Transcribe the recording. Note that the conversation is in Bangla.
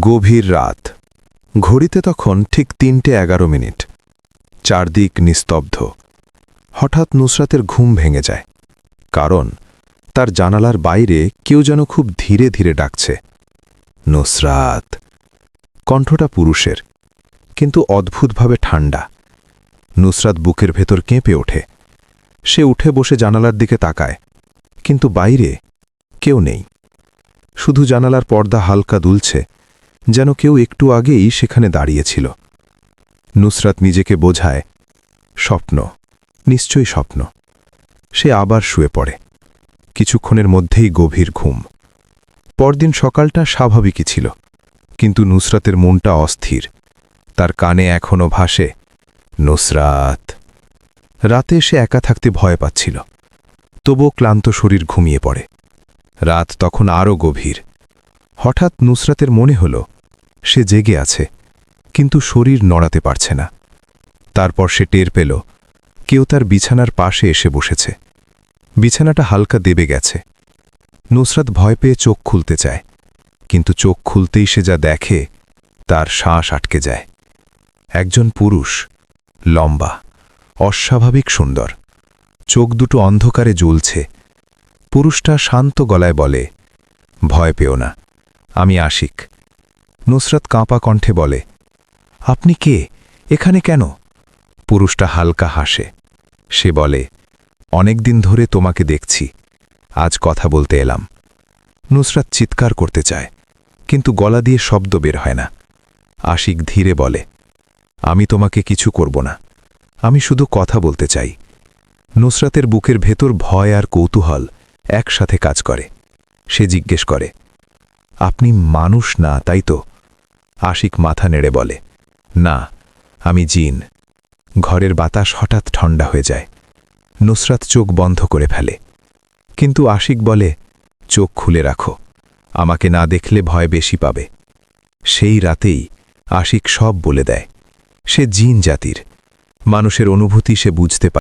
গভীর রাত। ঘড়িতে তখন ঠিক ৩:১১। চারদিক নিস্তব্ধ। হঠাৎ নুসরাতের ঘুম ভেঙে যায়, কারণ তার জানালার বাইরে কেউ যেন খুব ধীরে ধীরে ডাকছে, নুসরাত। কণ্ঠটা পুরুষের, কিন্তু অদ্ভুতভাবে ঠান্ডা। নুসরাত বুকের ভেতর কেঁপে ওঠে। সে উঠে বসে জানালার দিকে তাকায়, কিন্তু বাইরে কেউ নেই। শুধু জানালার পর্দা হালকা দুলছে, যেন কেউ একটু আগেই সেখানে দাঁড়িয়েছিল। নুসরাত নিজেকে বোঝায়, স্বপ্ন, নিশ্চয়ই স্বপ্ন। সে আবার শুয়ে পড়ে। কিছুক্ষণের মধ্যেই গভীর ঘুম। পরদিন সকালটা স্বাভাবিকই ছিল, কিন্তু নুসরাতের মনটা অস্থির। তার কানে এখনো ভাসে, নুসরাত। রাতে সে একা থাকতে ভয় পাচ্ছিল, তবুও ক্লান্ত শরীর ঘুমিয়ে পড়ে। রাত তখন আরও গভীর। হঠাৎ নুসরাতের মনে হল সে জেগে আছে, কিন্তু শরীর নড়াতে পারছে না। তারপর সে টের পেল কেউ তার বিছানার পাশে এসে বসেছে। বিছানাটা হালকা দেবে গেছে। নুসরাত ভয় পেয়ে চোখ খুলতে চায়, কিন্তু চোখ খুলতেই সে যা দেখে তার শ্বাস আটকে যায়। একজন পুরুষ, লম্বা, অস্বাভাবিক সুন্দর। চোখ দুটো অন্ধকারে জ্বলছে। পুরুষটা শান্ত গলায় বলে, ভয় পেও না, আমি আশিক। নুসরাত কাঁপা কণ্ঠে বলে, আপনি কে, এখানে কেন? পুরুষটা হালকা হাসে। সে বলে, অনেকদিন ধরে তোমাকে দেখছি, আজ কথা বলতে এলাম। নুসরাত চিৎকার করতে চায়, কিন্তু গলা দিয়ে শব্দ বের হয় না। আশিক ধীরে বলে, আমি তোমাকে কিছু করব না, আমি শুধু কথা বলতে চাই। নুসরাতের বুকের ভেতর ভয় আর কৌতূহল একসাথে কাজ করে। সে জিজ্ঞেস করে, আপনি মানুষ না, তাই তো? আশিক মাথা নেড়ে বলে, না, আমি জিন। ঘরের বাতাস হঠাৎ ঠান্ডা হয়ে যায়। নুসরাত চোখ বন্ধ করে ফেলে, কিন্তু আশিক বলে, চোখ খুলে রাখো, আমাকে না দেখলে ভয় বেশি পাবে। সেই রাতেই আশিক সব বলে দেয়। সে জিন জাতির। মানুষের অনুভূতি সে বুঝতে পারে।